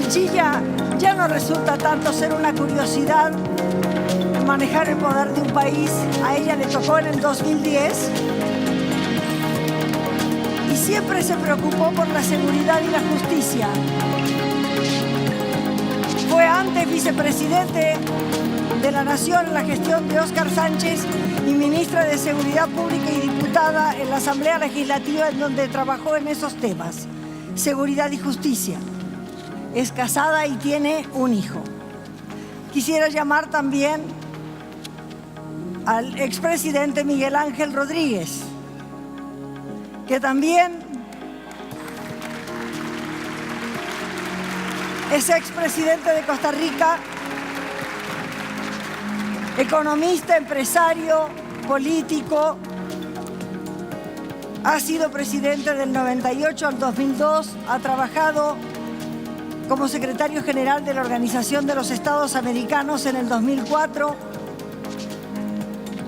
Chinchilla ya no resulta tanto ser una curiosidad manejar el poder de un país. A ella le tocó en el 2010 y siempre se preocupó por la seguridad y la justicia. Fue antes vicepresidente de la Nación en la gestión de Óscar Sánchez y ministra de Seguridad Pública y diputada en la Asamblea Legislativa, en donde trabajó en esos temas, seguridad y justicia. Es casada y tiene un hijo. Quisiera llamar también al expresidente Miguel Ángel Rodríguez, que también es expresidente de Costa Rica, economista, empresario, político. Ha sido presidente del 98 al 2002, ha trabajado como secretario general de la Organización de los Estados Americanos en el 2004.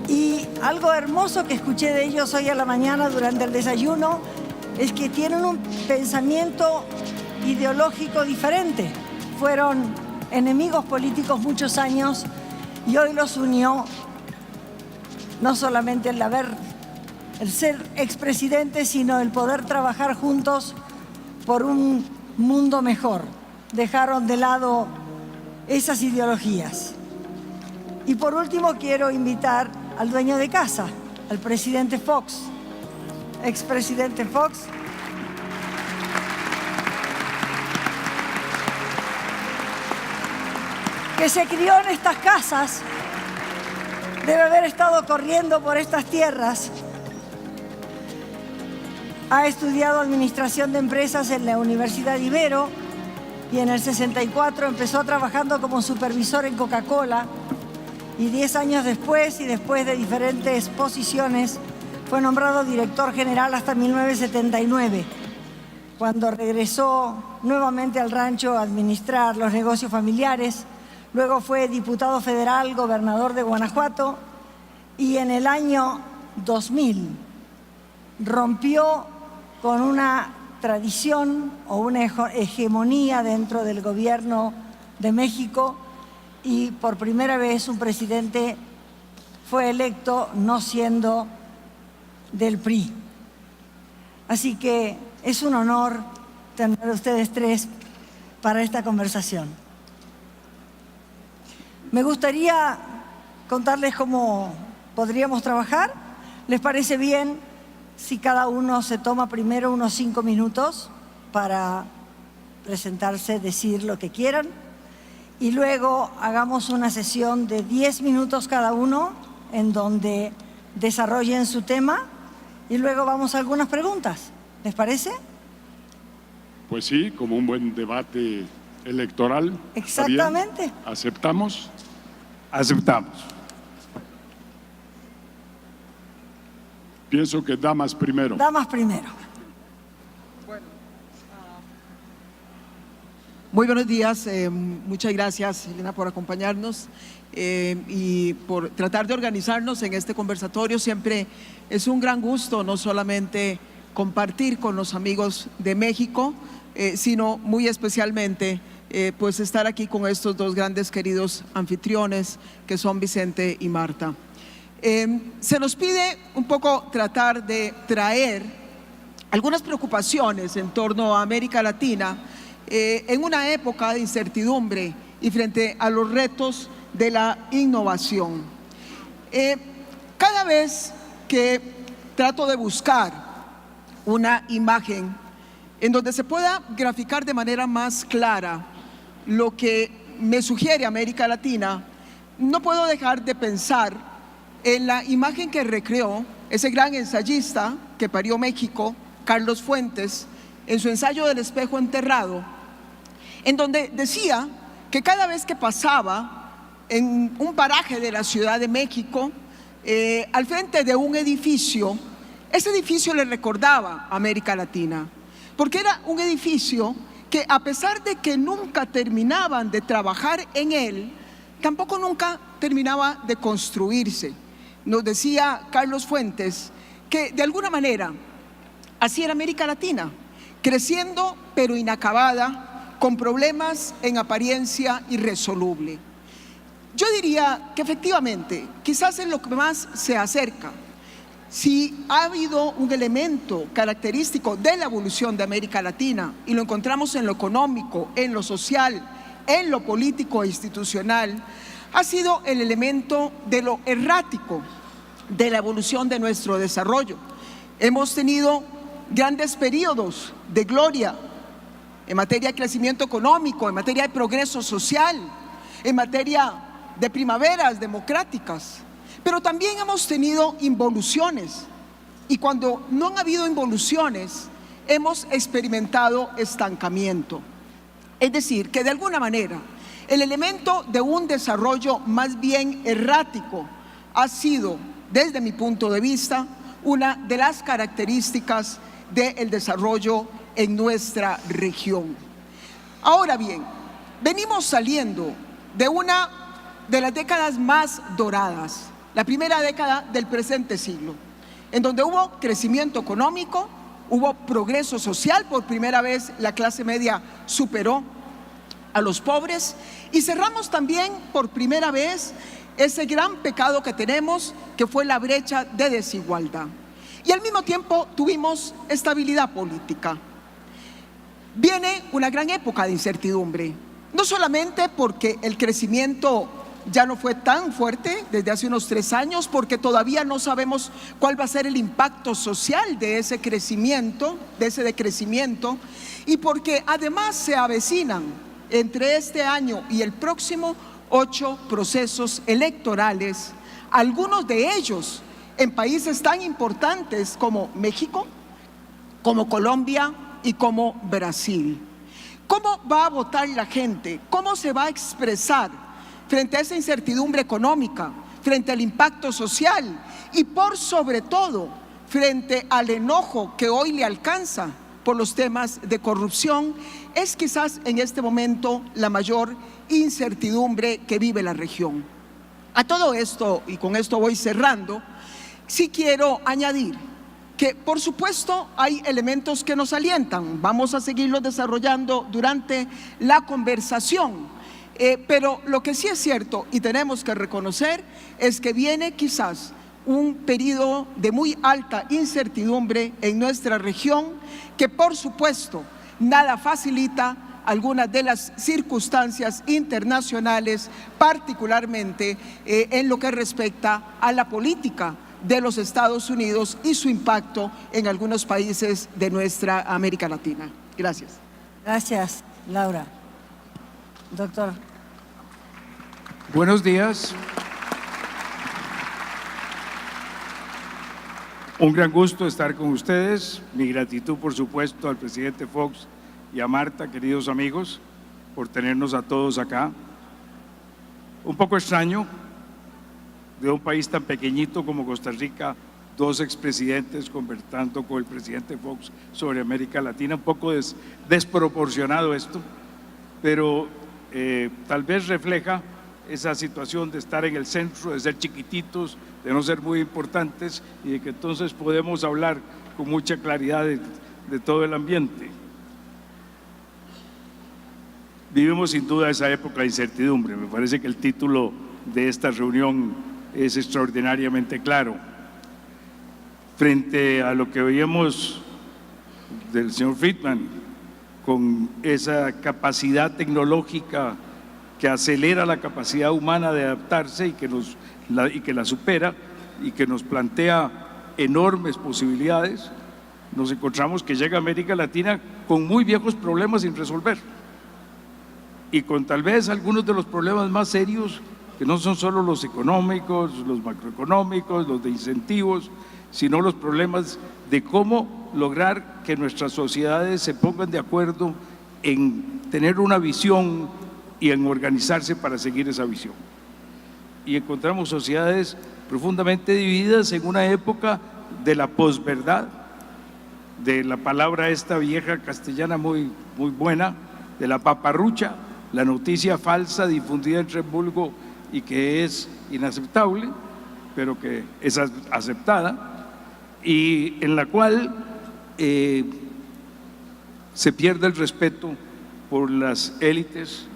Y algo hermoso que escuché de ellos hoy a la mañana durante el desayuno es que tienen un pensamiento ideológico diferente. Fueron enemigos políticos muchos años y hoy los unió no solamente el ser expresidente, sino el poder trabajar juntos por un mundo mejor. Dejaron de lado esas ideologías. Y por último quiero invitar al dueño de casa, al presidente Fox, expresidente Fox, que se crió en estas casas, debe haber estado corriendo por estas tierras. Ha estudiado Administración de Empresas en la Universidad Ibero y en el 64 empezó trabajando como supervisor en Coca-Cola y 10 años después, y después de diferentes posiciones, fue nombrado director general hasta 1979, cuando regresó nuevamente al rancho a administrar los negocios familiares. Luego fue diputado federal, gobernador de Guanajuato, y en el año 2000 rompió con una tradición o una hegemonía dentro del gobierno de México y por primera vez un presidente fue electo no siendo del PRI. Así que es un honor tener a ustedes tres para esta conversación. Me gustaría contarles cómo podríamos trabajar. ¿Les parece bien si cada uno se toma primero unos 5 minutos para presentarse, decir lo que quieran? Y luego hagamos una sesión de 10 minutos cada uno en donde desarrollen su tema y luego vamos a algunas preguntas. ¿Les parece? Pues sí, como un buen debate electoral. Exactamente. ¿Aceptamos? Aceptamos. Pienso que damas primero. Damas primero. Muy buenos días, muchas gracias, Elena, por acompañarnos y por tratar de organizarnos en este conversatorio. Siempre es un gran gusto no solamente compartir con los amigos de México, sino muy especialmente pues estar aquí con estos dos grandes queridos anfitriones que son Vicente y Marta. Se nos pide un poco tratar de traer algunas preocupaciones en torno a América Latina en una época de incertidumbre y frente a los retos de la innovación. Cada vez que trato de buscar una imagen en donde se pueda graficar de manera más clara lo que me sugiere América Latina, no puedo dejar de pensar en la imagen que recreó ese gran ensayista que parió México, Carlos Fuentes, en su ensayo del espejo enterrado, en donde decía que cada vez que pasaba en un paraje de la Ciudad de México, al frente de un edificio, ese edificio le recordaba a América Latina, porque era un edificio que, a pesar de que nunca terminaban de trabajar en él, tampoco nunca terminaba de construirse. Nos decía Carlos Fuentes que de alguna manera así era América Latina, creciendo pero inacabada, con problemas en apariencia irresoluble. Yo diría que efectivamente, quizás es lo que más se acerca. Si ha habido un elemento característico de la evolución de América Latina, y lo encontramos en lo económico, en lo social, en lo político e institucional, ha sido el elemento de lo errático de la evolución de nuestro desarrollo. Hemos tenido grandes periodos de gloria en materia de crecimiento económico, en materia de progreso social, en materia de primaveras democráticas, pero también hemos tenido involuciones, y cuando no han habido involuciones hemos experimentado estancamiento. Es decir, que de alguna manera el elemento de un desarrollo más bien errático ha sido, desde mi punto de vista, una de las características del desarrollo en nuestra región. Ahora bien, venimos saliendo de una de las décadas más doradas, la primera década del presente siglo, en donde hubo crecimiento económico, hubo progreso social. Por primera vez la clase media superó a los pobres, y cerramos también por primera vez ese gran pecado que tenemos, que fue la brecha de desigualdad. Y al mismo tiempo tuvimos estabilidad política. Viene una gran época de incertidumbre, no solamente porque el crecimiento ya no fue tan fuerte desde hace unos 3 años, porque todavía no sabemos cuál va a ser el impacto social de ese crecimiento, de ese decrecimiento, y porque además se avecinan entre este año y el próximo 8 procesos electorales, algunos de ellos en países tan importantes como México, como Colombia y como Brasil. ¿Cómo va a votar la gente? ¿Cómo se va a expresar frente a esa incertidumbre económica, frente al impacto social y por sobre todo frente al enojo que hoy le alcanza por los temas de corrupción? Es quizás en este momento la mayor incertidumbre que vive la región. A todo esto, y con esto voy cerrando, sí quiero añadir que por supuesto hay elementos que nos alientan. Vamos a seguirlos desarrollando durante la conversación. Pero lo que sí es cierto y tenemos que reconocer es que viene quizás un periodo de muy alta incertidumbre en nuestra región, que por supuesto nada facilita algunas de las circunstancias internacionales, particularmente en lo que respecta a la política de los Estados Unidos y su impacto en algunos países de nuestra América Latina. Gracias. Gracias, Laura. Doctor. Buenos días. Un gran gusto estar con ustedes. Mi gratitud, por supuesto, al presidente Fox y a Marta, queridos amigos, por tenernos a todos acá. Un poco extraño, de un país tan pequeñito como Costa Rica, 2 expresidentes conversando con el presidente Fox sobre América Latina. Un poco desproporcionado esto, pero tal vez refleja esa situación de estar en el centro, de ser chiquititos, de no ser muy importantes, y de que entonces podemos hablar con mucha claridad de todo el ambiente. Vivimos sin duda esa época de incertidumbre. Me parece que el título de esta reunión es extraordinariamente claro. Frente a lo que oíamos del señor Friedman, con esa capacidad tecnológica que acelera la capacidad humana de adaptarse y que la supera y que nos plantea enormes posibilidades, nos encontramos que llega a América Latina con muy viejos problemas sin resolver, y con tal vez algunos de los problemas más serios, que no son solo los económicos, los macroeconómicos, los de incentivos, sino los problemas de cómo lograr que nuestras sociedades se pongan de acuerdo en tener una visión y en organizarse para seguir esa visión. Y encontramos sociedades profundamente divididas en una época de la posverdad, de la palabra esta vieja castellana muy buena, de la paparrucha, la noticia falsa difundida entre el vulgo y que es inaceptable, pero que es aceptada, y en la cual se pierde el respeto por las élites,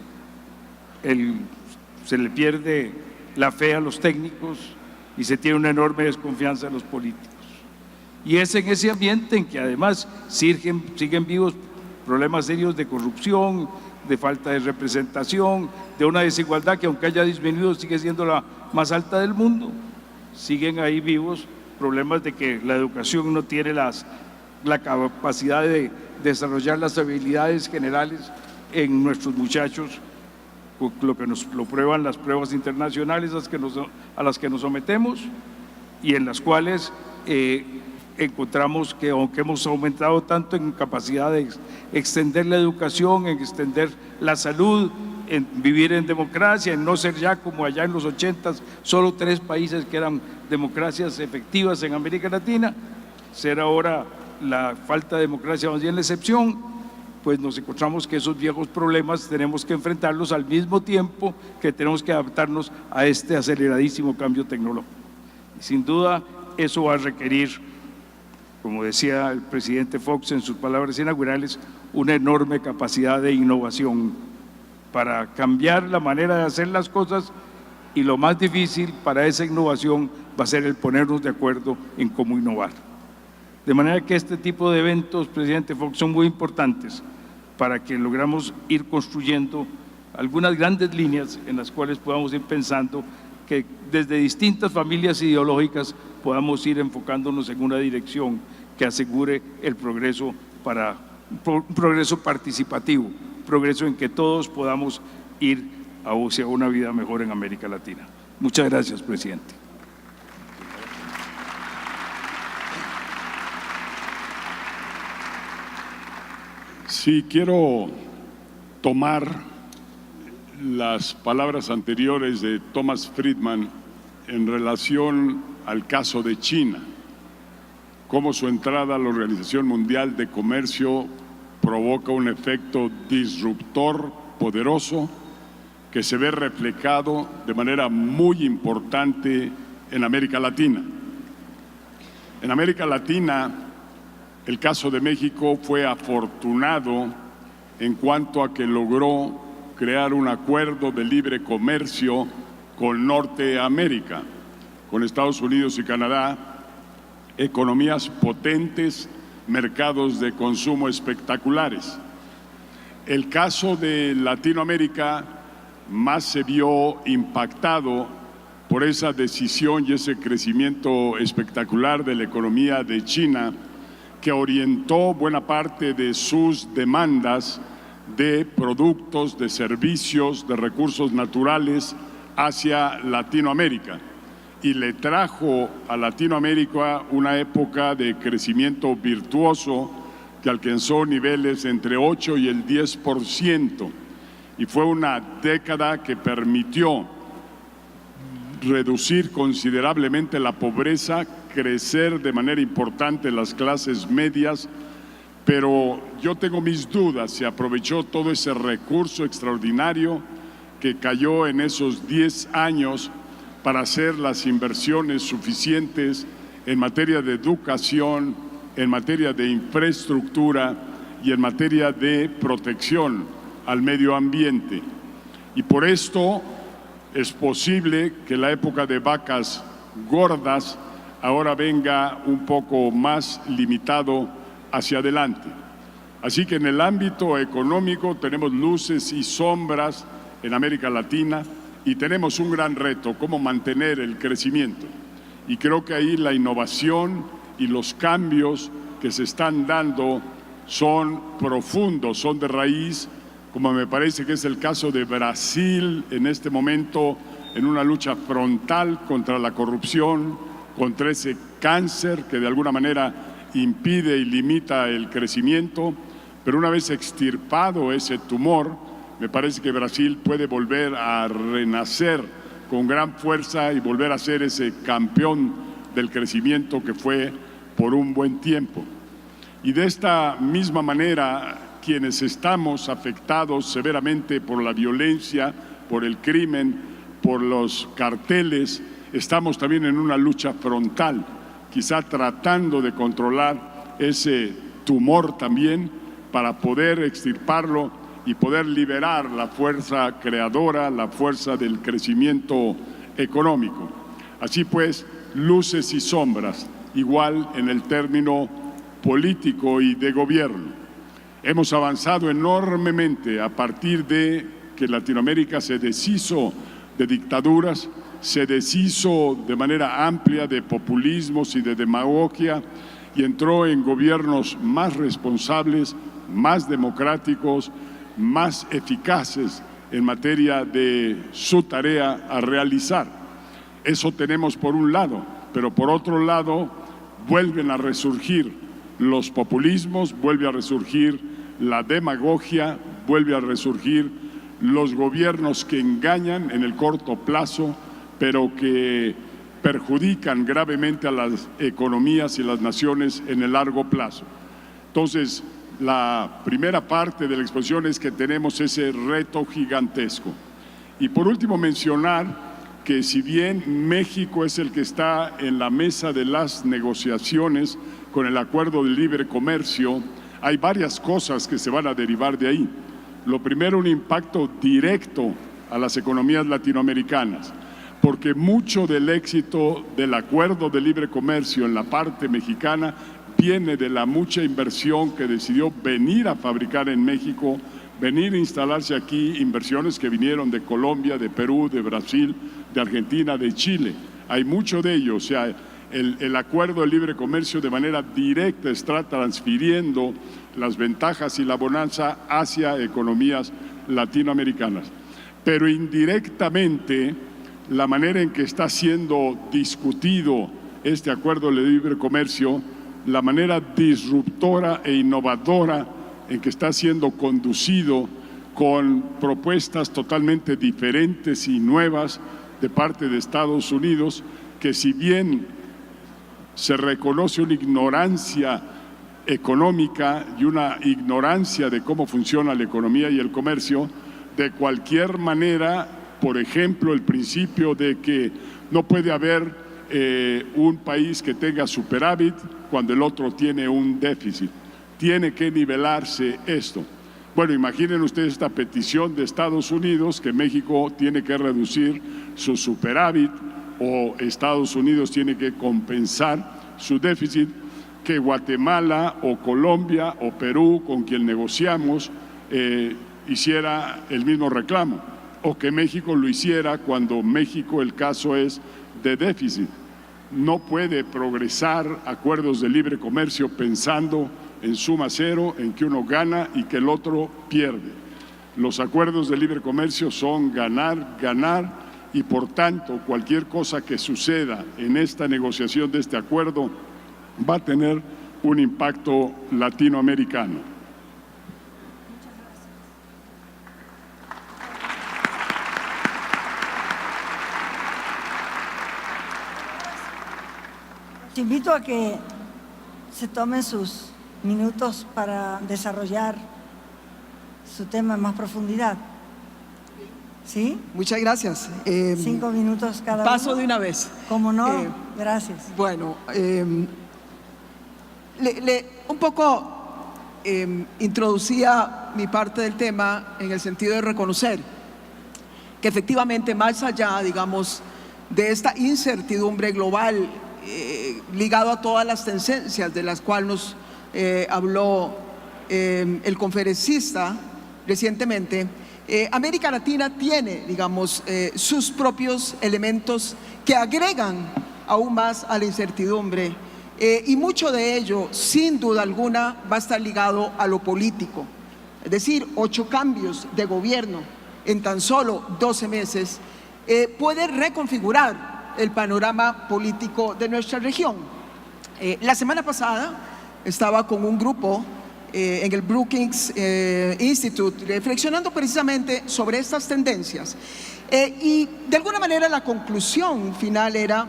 se le pierde la fe a los técnicos y se tiene una enorme desconfianza en los políticos. Y es en ese ambiente en que además siguen vivos problemas serios de corrupción, de falta de representación, de una desigualdad que aunque haya disminuido sigue siendo la más alta del mundo. Siguen ahí vivos problemas de que la educación no tiene la capacidad de desarrollar las habilidades generales en nuestros muchachos, lo que nos lo prueban las pruebas internacionales a las que nos sometemos y en las cuales encontramos que aunque hemos aumentado tanto en capacidad de extender la educación, en extender la salud, en vivir en democracia, en no ser ya como allá en los 80s, solo 3 países que eran democracias efectivas en América Latina, ser ahora la falta de democracia más bien la excepción, pues nos encontramos que esos viejos problemas tenemos que enfrentarlos al mismo tiempo que tenemos que adaptarnos a este aceleradísimo cambio tecnológico. Y sin duda eso va a requerir, como decía el presidente Fox en sus palabras inaugurales, una enorme capacidad de innovación para cambiar la manera de hacer las cosas, y lo más difícil para esa innovación va a ser el ponernos de acuerdo en cómo innovar. De manera que este tipo de eventos, presidente Fox, son muy importantes para que logramos ir construyendo algunas grandes líneas en las cuales podamos ir pensando que desde distintas familias ideológicas podamos ir enfocándonos en una dirección que asegure el progreso un progreso participativo, progreso en que todos podamos ir hacia una vida mejor en América Latina. Muchas gracias, presidente. Sí, quiero tomar las palabras anteriores de Thomas Friedman en relación al caso de China, cómo su entrada a la Organización Mundial de Comercio provoca un efecto disruptor poderoso que se ve reflejado de manera muy importante en América Latina. En América Latina, el caso de México fue afortunado en cuanto a que logró crear un acuerdo de libre comercio con Norteamérica, con Estados Unidos y Canadá, economías potentes, mercados de consumo espectaculares. El caso de Latinoamérica más se vio impactado por esa decisión y ese crecimiento espectacular de la economía de China, que orientó buena parte de sus demandas de productos, de servicios, de recursos naturales hacia Latinoamérica, y le trajo a Latinoamérica una época de crecimiento virtuoso que alcanzó niveles entre 8 y el 10%, y fue una década que permitió reducir considerablemente la pobreza, crecer de manera importante las clases medias, pero yo tengo mis dudas si aprovechó todo ese recurso extraordinario que cayó en esos 10 años para hacer las inversiones suficientes en materia de educación, en materia de infraestructura y en materia de protección al medio ambiente. Y por esto es posible que la época de vacas gordas ahora venga un poco más limitado hacia adelante. Así que en el ámbito económico tenemos luces y sombras en América Latina y tenemos un gran reto: cómo mantener el crecimiento. Y creo que ahí la innovación y los cambios que se están dando son profundos, son de raíz, como me parece que es el caso de Brasil en este momento, en una lucha frontal contra la corrupción, contra ese cáncer que de alguna manera impide y limita el crecimiento, pero una vez extirpado ese tumor, me parece que Brasil puede volver a renacer con gran fuerza y volver a ser ese campeón del crecimiento que fue por un buen tiempo. Y de esta misma manera, quienes estamos afectados severamente por la violencia, por el crimen, por los carteles, estamos también en una lucha frontal, quizá tratando de controlar ese tumor también para poder extirparlo y poder liberar la fuerza creadora, la fuerza del crecimiento económico. Así pues, luces y sombras, igual en el término político y de gobierno. Hemos avanzado enormemente a partir de que Latinoamérica se deshizo de dictaduras, se deshizo de manera amplia de populismos y de demagogia y entró en gobiernos más responsables, más democráticos, más eficaces en materia de su tarea a realizar. Eso tenemos por un lado, pero por otro lado vuelven a resurgir los populismos, vuelve a resurgir la demagogia, vuelve a resurgir los gobiernos que engañan en el corto plazo, pero que perjudican gravemente a las economías y las naciones en el largo plazo. Entonces, la primera parte de la exposición es que tenemos ese reto gigantesco. Y por último, mencionar que si bien México es el que está en la mesa de las negociaciones con el Acuerdo de Libre Comercio, hay varias cosas que se van a derivar de ahí. Lo primero, un impacto directo a las economías latinoamericanas, porque mucho del éxito del Acuerdo de Libre Comercio en la parte mexicana viene de la mucha inversión que decidió venir a fabricar en México, venir a instalarse aquí, inversiones que vinieron de Colombia, de Perú, de Brasil, de Argentina, de Chile. Hay mucho de ello, o sea, el Acuerdo de Libre Comercio de manera directa está transfiriendo las ventajas y la bonanza hacia economías latinoamericanas. Pero indirectamente, la manera en que está siendo discutido este Acuerdo de Libre Comercio, la manera disruptora e innovadora en que está siendo conducido con propuestas totalmente diferentes y nuevas de parte de Estados Unidos, que si bien se reconoce una ignorancia económica y una ignorancia de cómo funciona la economía y el comercio, de cualquier manera, por ejemplo, el principio de que no puede haber un país que tenga superávit cuando el otro tiene un déficit. Tiene que nivelarse esto. Bueno, imaginen ustedes esta petición de Estados Unidos, que México tiene que reducir su superávit o Estados Unidos tiene que compensar su déficit, que Guatemala o Colombia o Perú, con quien negociamos, hiciera el mismo reclamo, o que México lo hiciera cuando México el caso es de déficit. No puede progresar acuerdos de libre comercio pensando en suma cero, en que uno gana y que el otro pierde. Los acuerdos de libre comercio son ganar, ganar, y por tanto cualquier cosa que suceda en esta negociación de este acuerdo va a tener un impacto latinoamericano. Te invito a que se tomen sus minutos para desarrollar su tema en más profundidad. ¿Sí? Muchas gracias. 5 minutos cada uno. Paso de una vez. ¿Cómo no? Gracias. Bueno, un poco introducía mi parte del tema en el sentido de reconocer que efectivamente más allá, digamos, de esta incertidumbre global ligado a todas las tendencias de las cuales nos habló el conferencista recientemente, América Latina tiene, digamos, sus propios elementos que agregan aún más a la incertidumbre, y mucho de ello, sin duda alguna, va a estar ligado a lo político. Es decir, 8 cambios de gobierno en tan solo 12 meses puede reconfigurar el panorama político de nuestra región. La semana pasada estaba con un grupo en el Brookings Institute reflexionando precisamente sobre estas tendencias, y de alguna manera la conclusión final era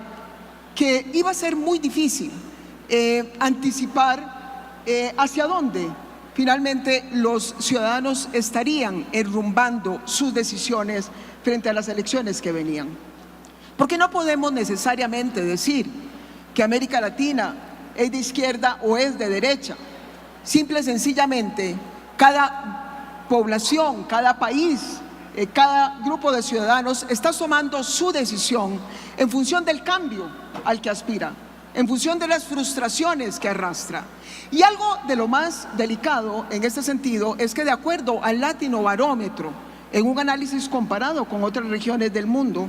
que iba a ser muy difícil anticipar hacia dónde finalmente los ciudadanos estarían enrumbando sus decisiones frente a las elecciones que venían. Porque no podemos necesariamente decir que América Latina es de izquierda o es de derecha. Simple y sencillamente, cada población, cada país, cada grupo de ciudadanos está tomando su decisión en función del cambio al que aspira, en función de las frustraciones que arrastra. Y algo de lo más delicado en este sentido es que, de acuerdo al Latinobarómetro, en un análisis comparado con otras regiones del mundo,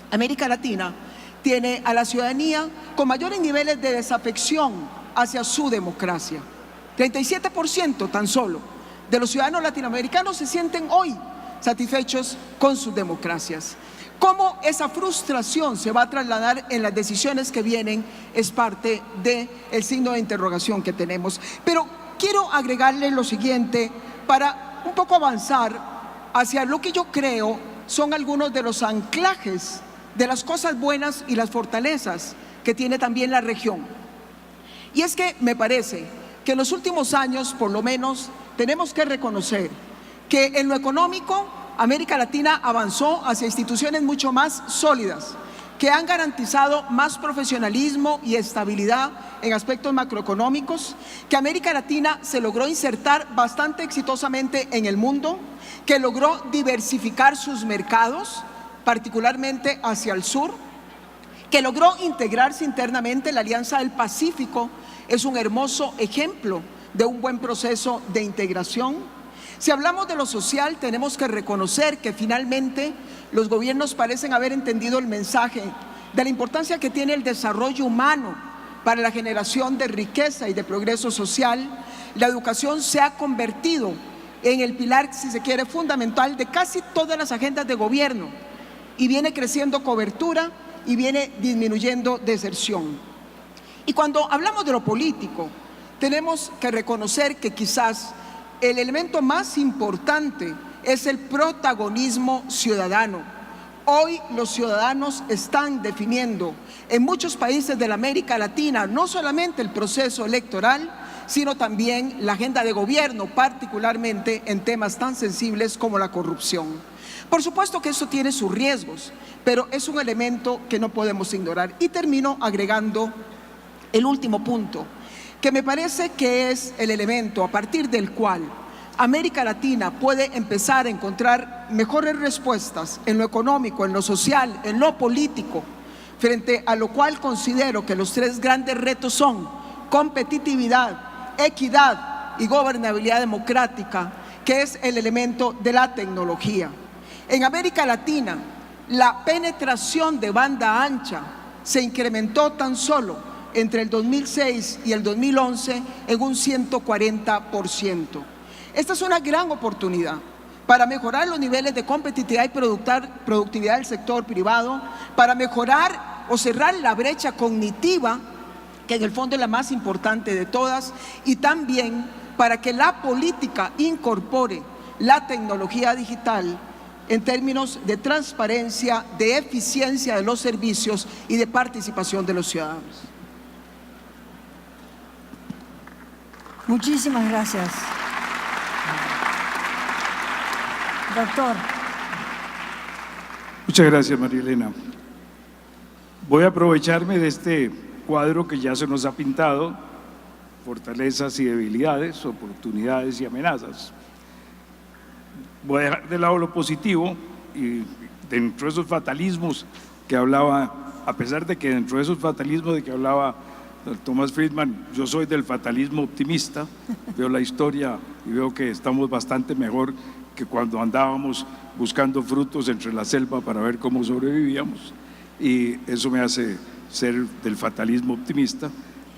América Latina tiene a la ciudadanía con mayores niveles de desafección hacia su democracia. 37% tan solo de los ciudadanos latinoamericanos se sienten hoy satisfechos con sus democracias. Cómo esa frustración se va a trasladar en las decisiones que vienen es parte del signo de interrogación que tenemos. Pero quiero agregarle lo siguiente para un poco avanzar hacia lo que yo creo son algunos de los anclajes de las cosas buenas y las fortalezas que tiene también la región. Y es que me parece que en los últimos años, por lo menos, tenemos que reconocer que en lo económico América Latina avanzó hacia instituciones mucho más sólidas, que han garantizado más profesionalismo y estabilidad en aspectos macroeconómicos, que América Latina se logró insertar bastante exitosamente en el mundo, que logró diversificar sus mercados, particularmente hacia el sur, que logró integrarse internamente. La Alianza del Pacífico es un hermoso ejemplo de un buen proceso de integración. Si hablamos de lo social, tenemos que reconocer que finalmente los gobiernos parecen haber entendido el mensaje de la importancia que tiene el desarrollo humano para la generación de riqueza y de progreso social. La educación se ha convertido en el pilar, si se quiere, fundamental de casi todas las agendas de gobierno, y viene creciendo cobertura y viene disminuyendo deserción. Y cuando hablamos de lo político, tenemos que reconocer que quizás el elemento más importante es el protagonismo ciudadano. Hoy los ciudadanos están definiendo en muchos países de la América Latina no solamente el proceso electoral, sino también la agenda de gobierno, particularmente en temas tan sensibles como la corrupción. Por supuesto que eso tiene sus riesgos, pero es un elemento que no podemos ignorar. Y termino agregando el último punto, que me parece que es el elemento a partir del cual América Latina puede empezar a encontrar mejores respuestas en lo económico, en lo social, en lo político, frente a lo cual considero que los tres grandes retos son competitividad, equidad y gobernabilidad democrática, que es el elemento de la tecnología. En América Latina, la penetración de banda ancha se incrementó tan solo entre el 2006 y el 2011 en un 140%. Esta es una gran oportunidad para mejorar los niveles de competitividad y productividad del sector privado, para mejorar o cerrar la brecha cognitiva, que en el fondo es la más importante de todas, y también para que la política incorpore la tecnología digital en términos de transparencia, de eficiencia de los servicios y de participación de los ciudadanos. Muchísimas gracias. Doctor. Muchas gracias, María Elena. Voy a aprovecharme de este cuadro que ya se nos ha pintado: fortalezas y debilidades, oportunidades y amenazas. Voy a dejar de lado lo positivo, y dentro de esos fatalismos que hablaba, a pesar de que dentro de esos fatalismos de que hablaba Thomas Friedman, yo soy del fatalismo optimista. Veo la historia y veo que estamos bastante mejor que cuando andábamos buscando frutos entre la selva para ver cómo sobrevivíamos, y eso me hace ser del fatalismo optimista.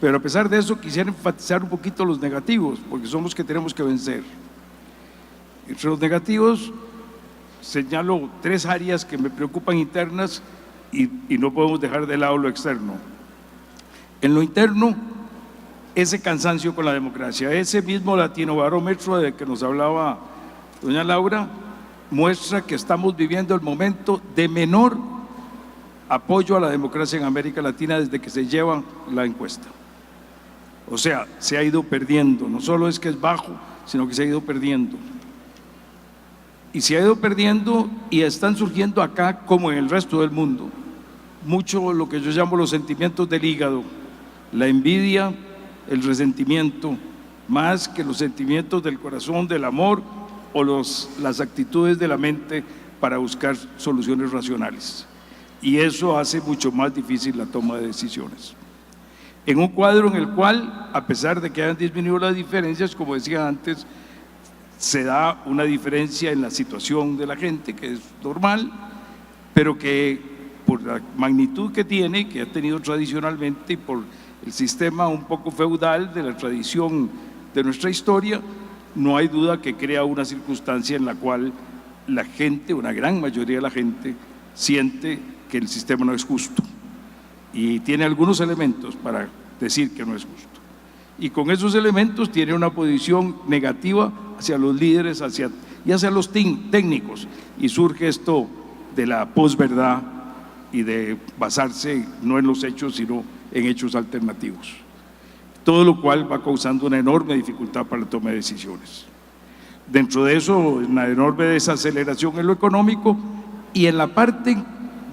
Pero a pesar de eso, quisiera enfatizar un poquito los negativos, porque son los que tenemos que vencer. Entre los negativos señalo tres áreas que me preocupan internas, y no podemos dejar de lado lo externo. En lo interno, ese cansancio con la democracia, ese mismo Latinobarómetro de que nos hablaba doña Laura, muestra que estamos viviendo el momento de menor apoyo a la democracia en América Latina desde que se lleva la encuesta. O sea, se ha ido perdiendo, no solo es que es bajo, sino que se ha ido perdiendo. Y se ha ido perdiendo, y están surgiendo acá, como en el resto del mundo, mucho lo que yo llamo los sentimientos del hígado, la envidia, el resentimiento, más que los sentimientos del corazón, del amor o las actitudes de la mente para buscar soluciones racionales. Y eso hace mucho más difícil la toma de decisiones. En un cuadro en el cual, a pesar de que hayan disminuido las diferencias, como decía antes, se da una diferencia en la situación de la gente, que es normal, pero que por la magnitud que tiene, que ha tenido tradicionalmente, y por el sistema un poco feudal de la tradición de nuestra historia, no hay duda que crea una circunstancia en la cual la gente, una gran mayoría de la gente, siente que el sistema no es justo y tiene algunos elementos para decir que no es justo. Y con esos elementos tiene una posición negativa hacia los líderes y hacia los técnicos. Y surge esto de la posverdad y de basarse no en los hechos, sino en hechos alternativos. Todo lo cual va causando una enorme dificultad para la toma de decisiones. Dentro de eso, una enorme desaceleración en lo económico, y en la parte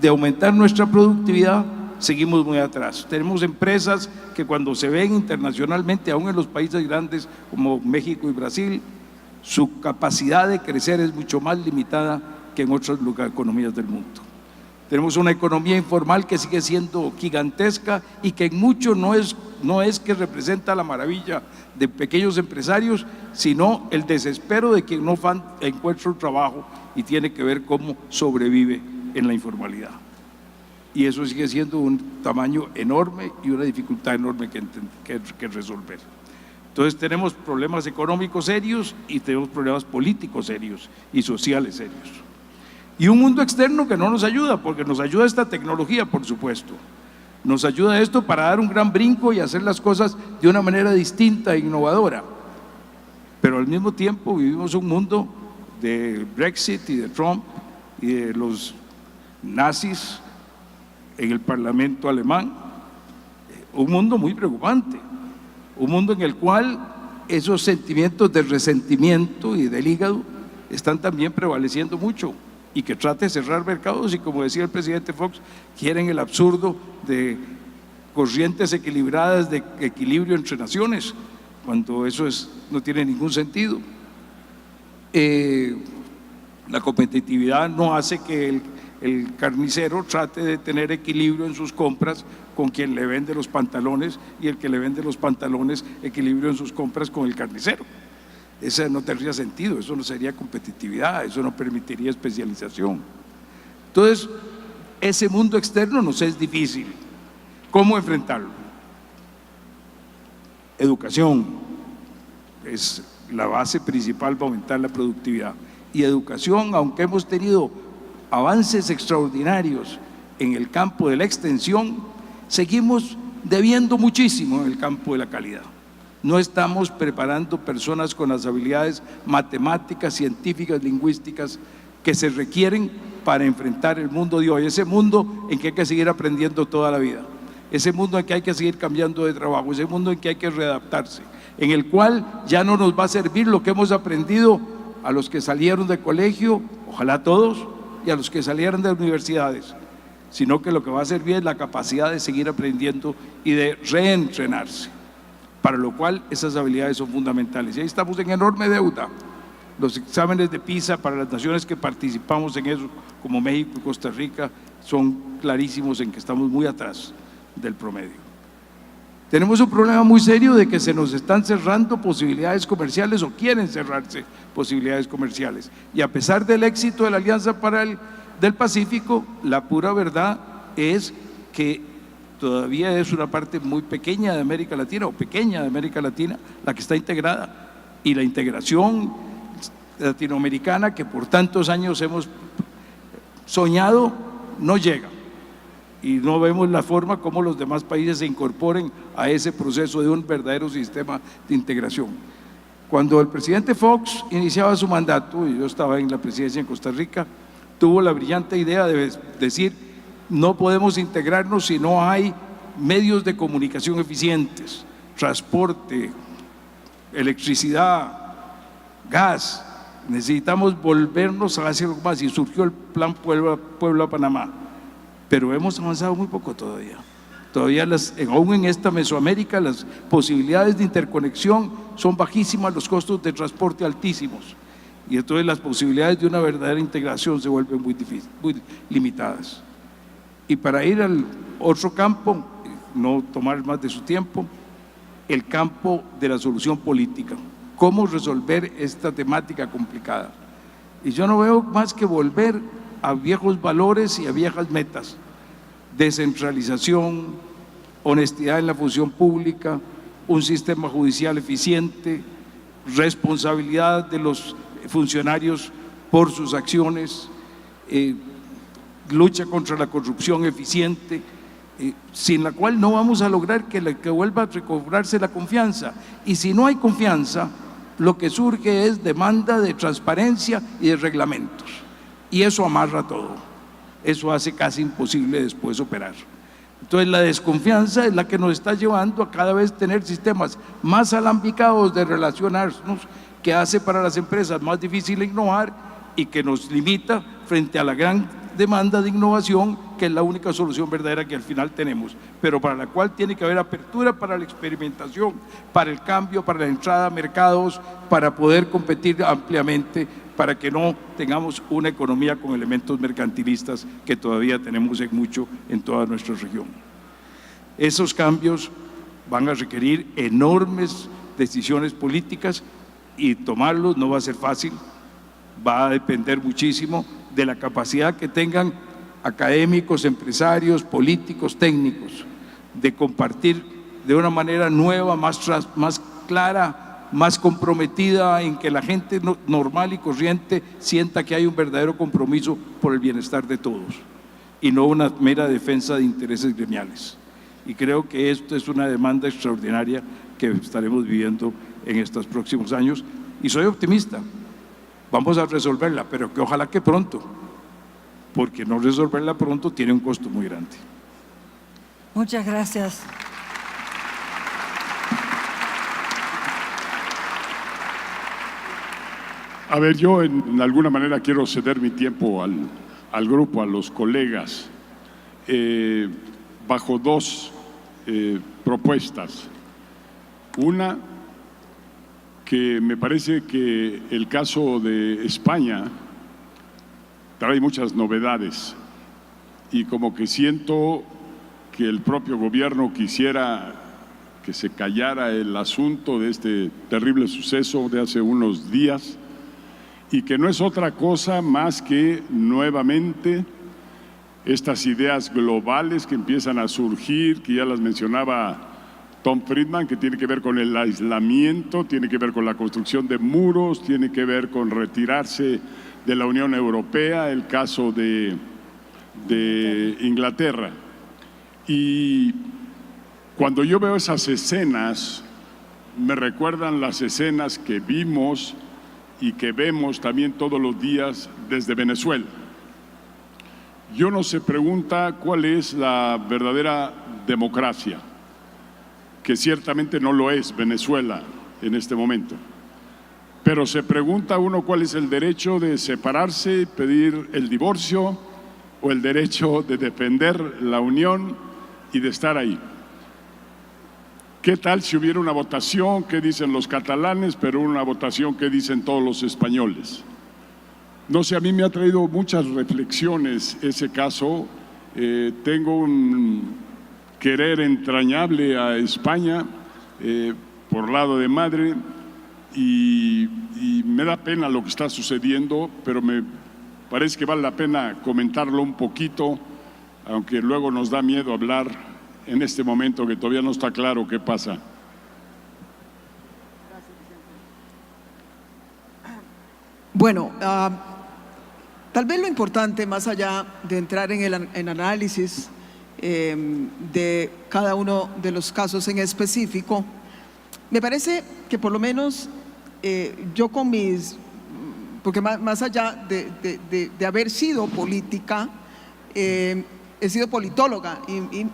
de aumentar nuestra productividad seguimos muy atrás. Tenemos empresas que cuando se ven internacionalmente, aún en los países grandes como México y Brasil, su capacidad de crecer es mucho más limitada que en otras economías del mundo. Tenemos una economía informal que sigue siendo gigantesca y que en mucho no es que representa la maravilla de pequeños empresarios, sino el desespero de quien no encuentra un trabajo y tiene que ver cómo sobrevive en la informalidad. Y eso sigue siendo un tamaño enorme y una dificultad enorme que resolver. Entonces tenemos problemas económicos serios y tenemos problemas políticos serios y sociales serios. Y un mundo externo que no nos ayuda, porque nos ayuda esta tecnología, por supuesto. Nos ayuda esto para dar un gran brinco y hacer las cosas de una manera distinta e innovadora. Pero al mismo tiempo vivimos un mundo de Brexit y de Trump y de los nazis en el Parlamento alemán. Un mundo muy preocupante. Un mundo en el cual esos sentimientos de resentimiento y del hígado están también prevaleciendo mucho, y que trate de cerrar mercados, y como decía el presidente Fox, quieren el absurdo de corrientes equilibradas de equilibrio entre naciones, cuando eso no tiene ningún sentido. La competitividad no hace que el carnicero trate de tener equilibrio en sus compras con quien le vende los pantalones, y el que le vende los pantalones equilibrio en sus compras con el carnicero. Eso no tendría sentido, eso no sería competitividad, eso no permitiría especialización. Entonces, ese mundo externo nos es difícil. ¿Cómo enfrentarlo? Educación es la base principal para aumentar la productividad. Y educación, aunque hemos tenido avances extraordinarios en el campo de la extensión, seguimos debiendo muchísimo en el campo de la calidad. No estamos preparando personas con las habilidades matemáticas, científicas, lingüísticas que se requieren para enfrentar el mundo de hoy, ese mundo en que hay que seguir aprendiendo toda la vida, ese mundo en que hay que seguir cambiando de trabajo, ese mundo en que hay que readaptarse, en el cual ya no nos va a servir lo que hemos aprendido a los que salieron de colegio, ojalá todos, y a los que salieron de universidades, sino que lo que va a servir es la capacidad de seguir aprendiendo y de reentrenarse, para lo cual esas habilidades son fundamentales. Y ahí estamos en enorme deuda. Los exámenes de PISA para las naciones que participamos en eso, como México y Costa Rica, son clarísimos en que estamos muy atrás del promedio. Tenemos un problema muy serio de que se nos están cerrando posibilidades comerciales, o quieren cerrarse posibilidades comerciales. Y a pesar del éxito de la Alianza del Pacífico, la pura verdad es que todavía es una parte muy pequeña de América Latina, o pequeña de América Latina, la que está integrada. Y la integración latinoamericana que por tantos años hemos soñado no llega. Y no vemos la forma como los demás países se incorporen a ese proceso de un verdadero sistema de integración. Cuando el presidente Fox iniciaba su mandato, y yo estaba en la presidencia en Costa Rica, tuvo la brillante idea de decir: no podemos integrarnos si no hay medios de comunicación eficientes, transporte, electricidad, gas. Necesitamos volvernos a hacer algo más, y surgió el Plan Puebla-Panamá. Pero hemos avanzado muy poco todavía. Todavía aún en esta Mesoamérica las posibilidades de interconexión son bajísimas, los costos de transporte altísimos. Y entonces las posibilidades de una verdadera integración se vuelven muy limitadas. Y para ir al otro campo, no tomar más de su tiempo, el campo de la solución política. ¿Cómo resolver esta temática complicada? Y yo no veo más que volver a viejos valores y a viejas metas. Descentralización, honestidad en la función pública, un sistema judicial eficiente, responsabilidad de los funcionarios por sus acciones, lucha contra la corrupción eficiente, sin la cual no vamos a lograr que vuelva a recobrarse la confianza. Y si no hay confianza, lo que surge es demanda de transparencia y de reglamentos. Y eso amarra todo. Eso hace casi imposible después operar. Entonces la desconfianza es la que nos está llevando a cada vez tener sistemas más alambicados de relacionarnos, que hace para las empresas más difícil innovar y que nos limita frente a la gran demanda de innovación, que es la única solución verdadera que al final tenemos, pero para la cual tiene que haber apertura para la experimentación, para el cambio, para la entrada a mercados, para poder competir ampliamente, para que no tengamos una economía con elementos mercantilistas que todavía tenemos en mucho en toda nuestra región. Esos cambios van a requerir enormes decisiones políticas y tomarlos no va a ser fácil, va a depender muchísimo de la capacidad que tengan académicos, empresarios, políticos, técnicos, de compartir de una manera nueva, más clara, más comprometida, en que la gente normal y corriente sienta que hay un verdadero compromiso por el bienestar de todos y no una mera defensa de intereses gremiales. Y creo que esto es una demanda extraordinaria que estaremos viviendo en estos próximos años, y soy optimista, vamos a resolverla, pero que ojalá que pronto, porque no resolverla pronto tiene un costo muy grande. Muchas gracias. A ver, yo en alguna manera quiero ceder mi tiempo al grupo, a los colegas, bajo dos propuestas. Una, que me parece que el caso de España trae muchas novedades y como que siento que el propio gobierno quisiera que se callara el asunto de este terrible suceso de hace unos días, y que no es otra cosa más que nuevamente estas ideas globales que empiezan a surgir, que ya las mencionaba Tom Friedman, que tiene que ver con el aislamiento, tiene que ver con la construcción de muros, tiene que ver con retirarse de la Unión Europea, el caso de Inglaterra. Y cuando yo veo esas escenas, me recuerdan las escenas que vimos y que vemos también todos los días desde Venezuela. Y uno se pregunta cuál es la verdadera democracia, que ciertamente no lo es Venezuela en este momento. Pero se pregunta uno cuál es el derecho de separarse, pedir el divorcio, o el derecho de defender la unión y de estar ahí. ¿Qué tal si hubiera una votación? ¿Qué dicen los catalanes? Pero una votación que dicen todos los españoles. No sé, a mí me ha traído muchas reflexiones ese caso. Tengo un querer entrañable a España por lado de madre, y me da pena lo que está sucediendo, pero me parece que vale la pena comentarlo un poquito, aunque luego nos da miedo hablar en este momento que todavía no está claro qué pasa. Bueno, tal vez lo importante, más allá de entrar en el análisis de cada uno de los casos en específico, me parece que por lo menos yo con mis, porque más allá de haber sido política, he sido politóloga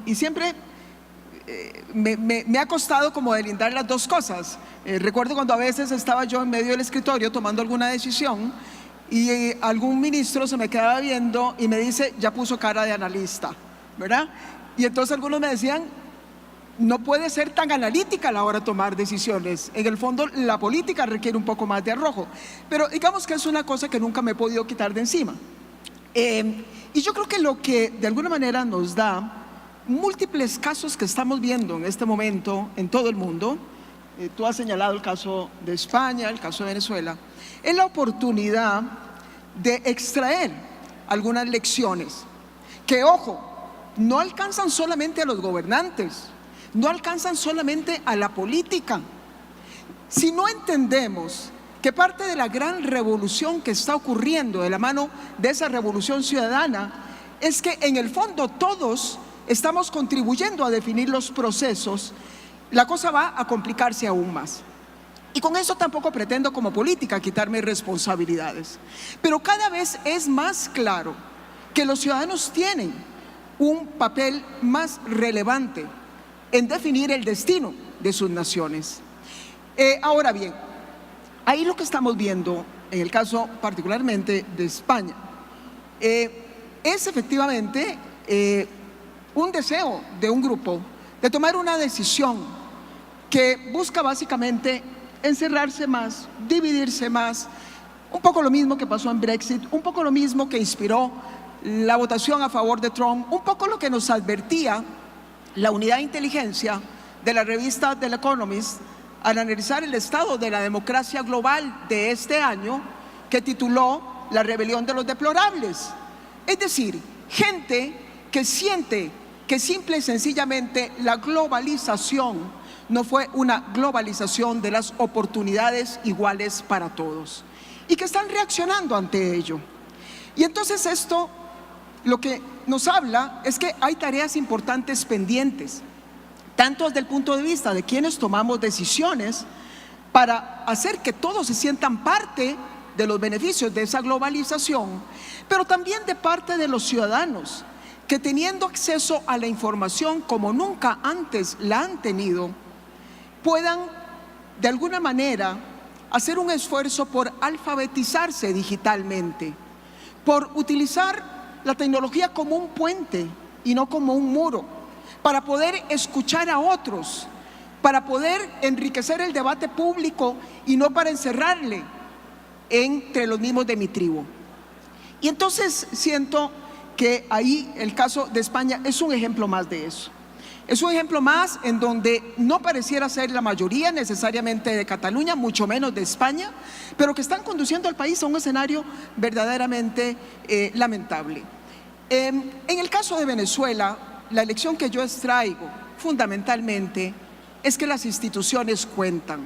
y siempre me ha costado como delindar las dos cosas. Recuerdo cuando a veces estaba yo en medio del escritorio tomando alguna decisión y algún ministro se me quedaba viendo y me dice, ya puso cara de analista, ¿verdad? Y entonces algunos me decían, no puede ser tan analítica a la hora de tomar decisiones. En el fondo, la política requiere un poco más de arrojo, pero digamos que es una cosa que nunca me he podido quitar de encima. Y yo creo que lo que de alguna manera nos da múltiples casos que estamos viendo en este momento en todo el mundo, tú has señalado el caso de España, el caso de Venezuela, es la oportunidad de extraer algunas lecciones que, ojo, no alcanzan solamente a los gobernantes, no alcanzan solamente a la política. Si no entendemos que parte de la gran revolución que está ocurriendo de la mano de esa revolución ciudadana es que en el fondo todos estamos contribuyendo a definir los procesos, la cosa va a complicarse aún más. Y con eso tampoco pretendo como política quitarme responsabilidades, pero cada vez es más claro que los ciudadanos tienen un papel más relevante en definir el destino de sus naciones. Ahora bien, ahí lo que estamos viendo, en el caso particularmente de España, es efectivamente un deseo de un grupo de tomar una decisión que busca básicamente encerrarse más, dividirse más, un poco lo mismo que pasó en Brexit, un poco lo mismo que inspiró la votación a favor de Trump, un poco lo que nos advertía la unidad de inteligencia de la revista The Economist al analizar el estado de la democracia global de este año, que tituló La rebelión de los deplorables. Es decir, gente que siente que simple y sencillamente la globalización no fue una globalización de las oportunidades iguales para todos y que están reaccionando ante ello. Y entonces esto lo que nos habla es que hay tareas importantes pendientes, tanto desde el punto de vista de quienes tomamos decisiones para hacer que todos se sientan parte de los beneficios de esa globalización, pero también de parte de los ciudadanos que, teniendo acceso a la información como nunca antes la han tenido, puedan de alguna manera hacer un esfuerzo por alfabetizarse digitalmente, por utilizar la tecnología como un puente y no como un muro, para poder escuchar a otros, para poder enriquecer el debate público y no para encerrarle entre los mismos de mi tribu. Y entonces siento que ahí el caso de España es un ejemplo más de eso. Es un ejemplo más en donde no pareciera ser la mayoría necesariamente de Cataluña, mucho menos de España, pero que están conduciendo al país a un escenario verdaderamente lamentable. En el caso de Venezuela, la lección que yo extraigo fundamentalmente es que las instituciones cuentan.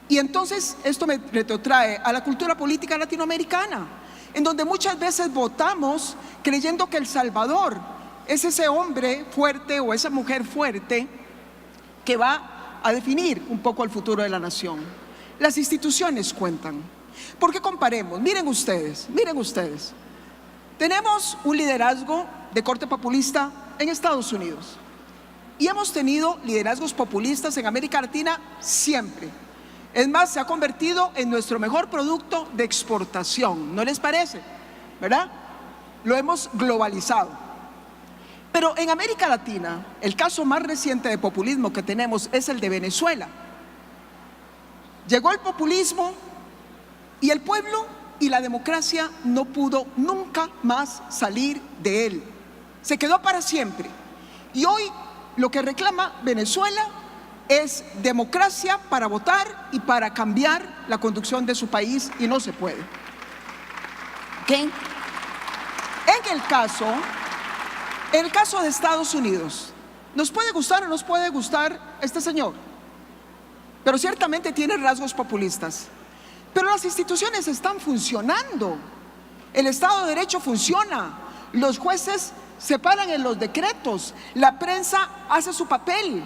Y entonces esto me retrotrae a la cultura política latinoamericana, en donde muchas veces votamos creyendo que El Salvador es ese hombre fuerte o esa mujer fuerte que va a definir un poco el futuro de la nación. Las instituciones cuentan. ¿Por qué comparemos? Miren ustedes, tenemos un liderazgo de corte populista en Estados Unidos y hemos tenido liderazgos populistas en América Latina siempre. Es más, se ha convertido en nuestro mejor producto de exportación, ¿no les parece? ¿Verdad? Lo hemos globalizado. Pero en América Latina, el caso más reciente de populismo que tenemos es el de Venezuela. Llegó el populismo y el pueblo y la democracia no pudo nunca más salir de él. Se quedó para siempre. Y hoy lo que reclama Venezuela es democracia para votar y para cambiar la conducción de su país, y no se puede. ¿Okay? En el caso de Estados Unidos, nos puede gustar o nos puede gustar este señor, pero ciertamente tiene rasgos populistas. Pero las instituciones están funcionando, el Estado de Derecho funciona, los jueces se paran en los decretos, la prensa hace su papel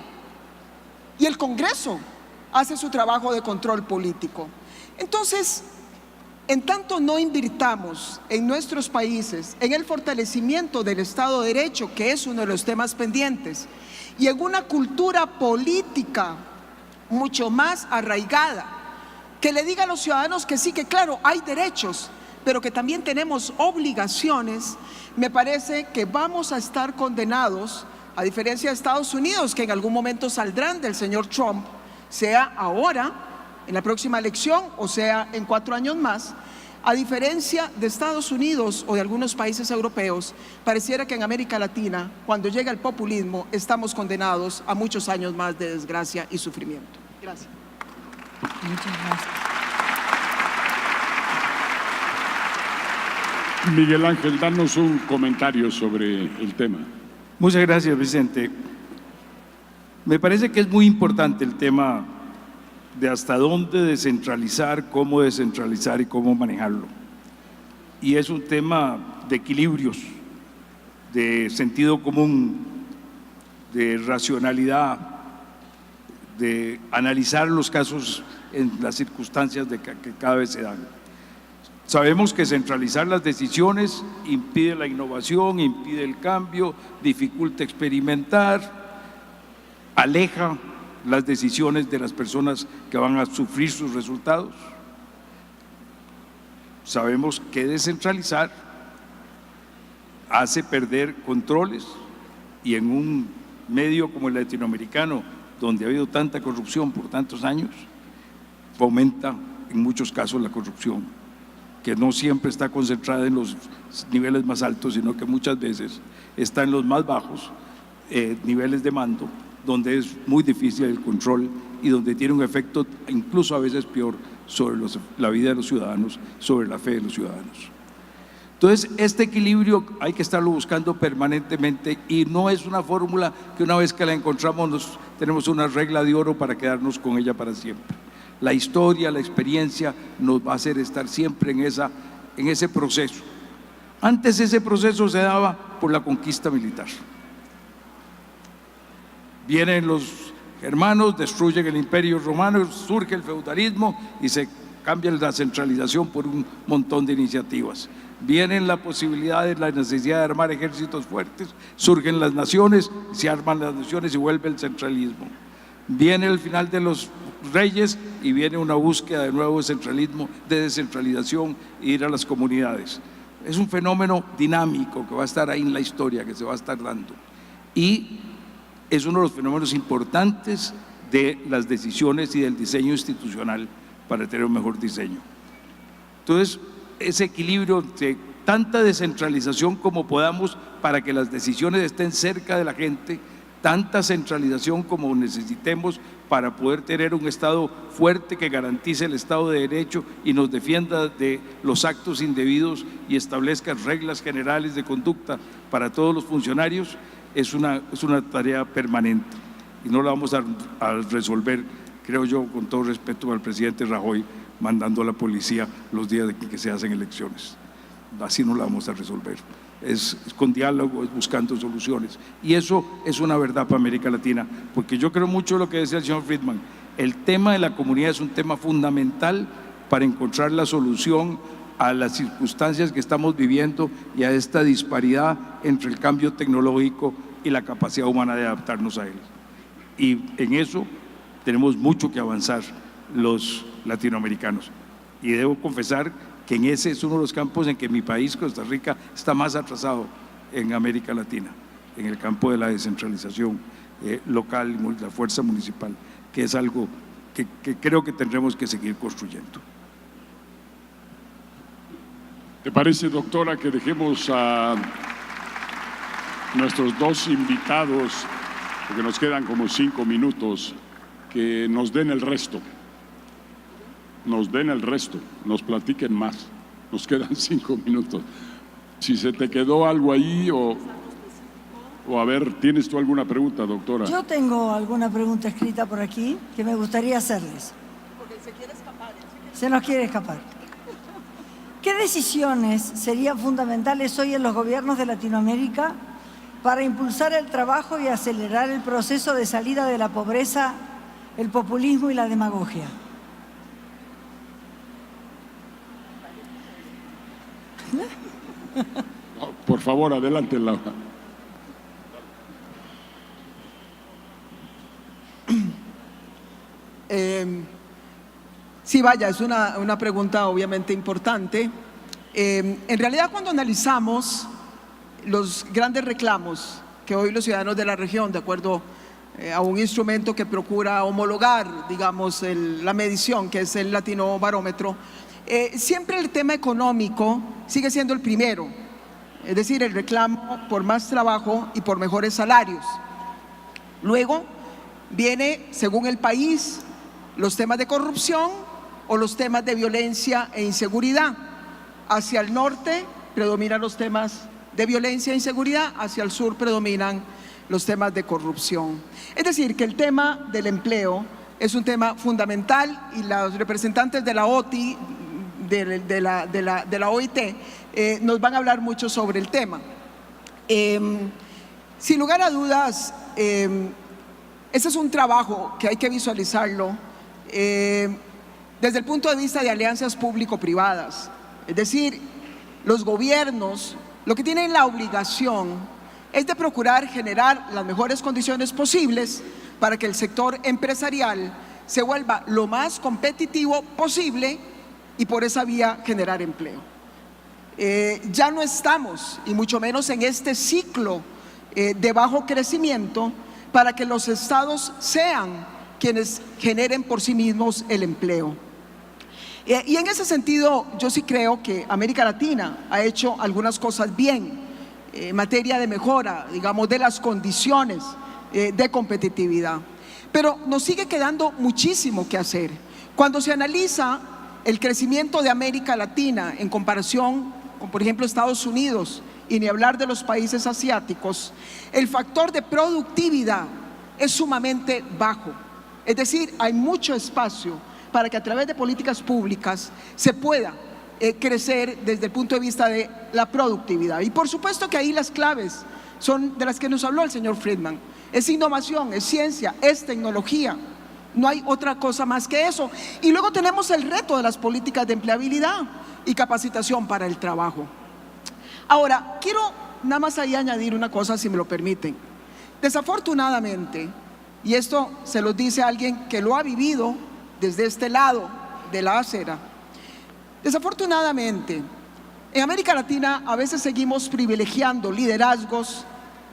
y el Congreso hace su trabajo de control político. Entonces, en tanto no invirtamos en nuestros países en el fortalecimiento del Estado de Derecho, que es uno de los temas pendientes, y en una cultura política mucho más arraigada, que le diga a los ciudadanos que sí, que claro, hay derechos, pero que también tenemos obligaciones, me parece que vamos a estar condenados a diferencia de Estados Unidos, que en algún momento saldrán del señor Trump, sea ahora, en la próxima elección, o sea en 4 años más. A diferencia de Estados Unidos o de algunos países europeos, pareciera que en América Latina, cuando llega el populismo, estamos condenados a muchos años más de desgracia y sufrimiento. Gracias. Muchas gracias. Miguel Ángel, danos un comentario sobre el tema. Muchas gracias, Vicente. Me parece que es muy importante el tema de hasta dónde descentralizar, cómo descentralizar y cómo manejarlo. Y es un tema de equilibrios, de sentido común, de racionalidad, de analizar los casos en las circunstancias que cada vez se dan. Sabemos que centralizar las decisiones impide la innovación, impide el cambio, dificulta experimentar, aleja las decisiones de las personas que van a sufrir sus resultados. Sabemos que descentralizar hace perder controles, y en un medio como el latinoamericano, donde ha habido tanta corrupción por tantos años, fomenta en muchos casos la corrupción, que no siempre está concentrada en los niveles más altos, sino que muchas veces está en los más bajos niveles de mando, donde es muy difícil el control y donde tiene un efecto incluso a veces peor sobre la vida de los ciudadanos, sobre la fe de los ciudadanos. Entonces, este equilibrio hay que estarlo buscando permanentemente, y no es una fórmula que una vez que la encontramos tenemos una regla de oro para quedarnos con ella para siempre. La historia, la experiencia nos va a hacer estar siempre en ese proceso. Antes ese proceso se daba por la conquista militar. Vienen los germanos, destruyen el imperio romano, surge el feudalismo y se cambia la centralización por un montón de iniciativas. Vienen la posibilidad de la necesidad de armar ejércitos fuertes, surgen las naciones, se arman las naciones y vuelve el centralismo. Viene el final de los reyes y viene una búsqueda de nuevo de centralismo, de descentralización e ir a las comunidades. Es un fenómeno dinámico que va a estar ahí en la historia, que se va a estar dando. Y es uno de los fenómenos importantes de las decisiones y del diseño institucional para tener un mejor diseño. Entonces, ese equilibrio de tanta descentralización como podamos para que las decisiones estén cerca de la gente, tanta centralización como necesitemos para poder tener un Estado fuerte que garantice el Estado de Derecho y nos defienda de los actos indebidos y establezca reglas generales de conducta para todos los funcionarios. Es una tarea permanente y no la vamos a resolver, creo yo, con todo respeto al presidente Rajoy, mandando a la policía los días de que se hacen elecciones. Así no la vamos a resolver. Es con diálogo, es buscando soluciones. Y eso es una verdad para América Latina, porque yo creo mucho en lo que decía el señor Friedman. El tema de la comunidad es un tema fundamental para encontrar la solución a las circunstancias que estamos viviendo y a esta disparidad entre el cambio tecnológico y la capacidad humana de adaptarnos a él. Y en eso tenemos mucho que avanzar los latinoamericanos. Y debo confesar que en ese es uno de los campos en que mi país, Costa Rica, está más atrasado en América Latina, en el campo de la descentralización local y la fuerza municipal, que es algo que creo que tendremos que seguir construyendo. ¿Te parece, doctora, que dejemos a nuestros dos invitados, porque nos quedan como 5 minutos, que nos den el resto? Nos den el resto, nos platiquen más. Nos quedan 5 minutos. Si se te quedó algo ahí o a ver, ¿tienes tú alguna pregunta, doctora? Yo tengo alguna pregunta escrita por aquí que me gustaría hacerles. Porque se quiere escapar. Se nos quiere escapar. ¿Qué decisiones serían fundamentales hoy en los gobiernos de Latinoamérica para impulsar el trabajo y acelerar el proceso de salida de la pobreza, el populismo y la demagogia? Por favor, adelante, Laura. Sí, vaya, es una pregunta obviamente importante. En realidad, cuando analizamos los grandes reclamos que hoy los ciudadanos de la región, de acuerdo a un instrumento que procura homologar, digamos, la medición, que es el Latino Barómetro, siempre el tema económico sigue siendo el primero, es decir, el reclamo por más trabajo y por mejores salarios. Luego viene, según el país, los temas de corrupción o los temas de violencia e inseguridad. Hacia el norte predominan los temas de violencia e inseguridad, hacia el sur predominan los temas de corrupción. Es decir, que el tema del empleo es un tema fundamental y los representantes de la OTI, de la OIT, nos van a hablar mucho sobre el tema. Sin lugar a dudas, ese es un trabajo que hay que visualizarlo desde el punto de vista de alianzas público-privadas. Es decir, los gobiernos lo que tienen la obligación es de procurar generar las mejores condiciones posibles para que el sector empresarial se vuelva lo más competitivo posible y por esa vía generar empleo. Ya no estamos, y mucho menos en este ciclo de bajo crecimiento, para que los estados sean quienes generen por sí mismos el empleo. Y en ese sentido, yo sí creo que América Latina ha hecho algunas cosas bien en materia de mejora, digamos, de las condiciones de competitividad. Pero nos sigue quedando muchísimo que hacer. Cuando se analiza el crecimiento de América Latina en comparación con, por ejemplo, Estados Unidos, y ni hablar de los países asiáticos, el factor de productividad es sumamente bajo. Es decir, hay mucho espacio para que a través de políticas públicas se pueda crecer desde el punto de vista de la productividad. Y por supuesto que ahí las claves son de las que nos habló el señor Friedman. Es innovación, es ciencia, es tecnología. No hay otra cosa más que eso. Y luego tenemos el reto de las políticas de empleabilidad y capacitación para el trabajo. Ahora, quiero nada más ahí añadir una cosa, si me lo permiten. Desafortunadamente, y esto se lo dice alguien que lo ha vivido desde este lado de la acera, desafortunadamente, en América Latina a veces seguimos privilegiando liderazgos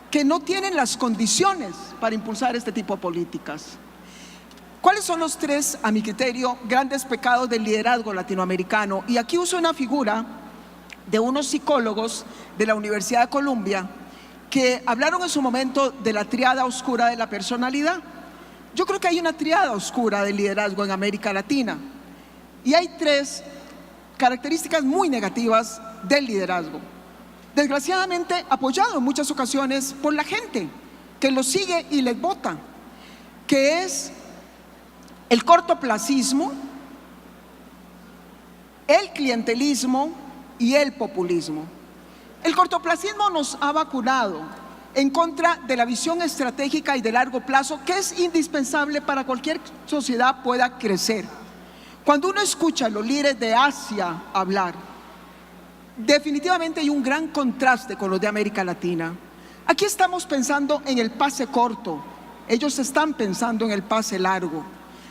que no tienen las condiciones para impulsar este tipo de políticas. ¿Cuáles son los tres, a mi criterio, grandes pecados del liderazgo latinoamericano? Y aquí uso una figura de unos psicólogos de la Universidad de Columbia que hablaron en su momento de la triada oscura de la personalidad. Yo creo que hay una triada oscura del liderazgo en América Latina y hay tres características muy negativas del liderazgo, desgraciadamente apoyado en muchas ocasiones por la gente que los sigue y les vota, que es el cortoplacismo, el clientelismo y el populismo. El cortoplacismo nos ha vacunado en contra de la visión estratégica y de largo plazo que es indispensable para cualquier sociedad pueda crecer. Cuando uno escucha a los líderes de Asia hablar, definitivamente hay un gran contraste con los de América Latina. Aquí estamos pensando en el pase corto, ellos están pensando en el pase largo.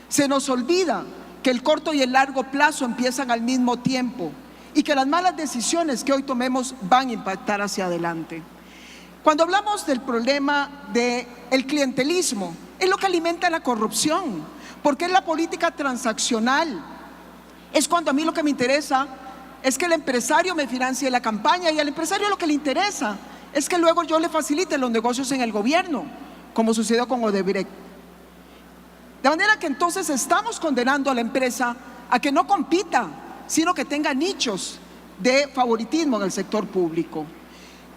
Se nos olvida que el corto y el largo plazo empiezan al mismo tiempo y que las malas decisiones que hoy tomemos van a impactar hacia adelante. Cuando hablamos del problema del clientelismo, es lo que alimenta la corrupción, porque es la política transaccional. Es cuando a mí lo que me interesa es que el empresario me financie la campaña y al empresario lo que le interesa es que luego yo le facilite los negocios en el gobierno, como sucedió con Odebrecht. De manera que entonces estamos condenando a la empresa a que no compita, sino que tenga nichos de favoritismo en el sector público.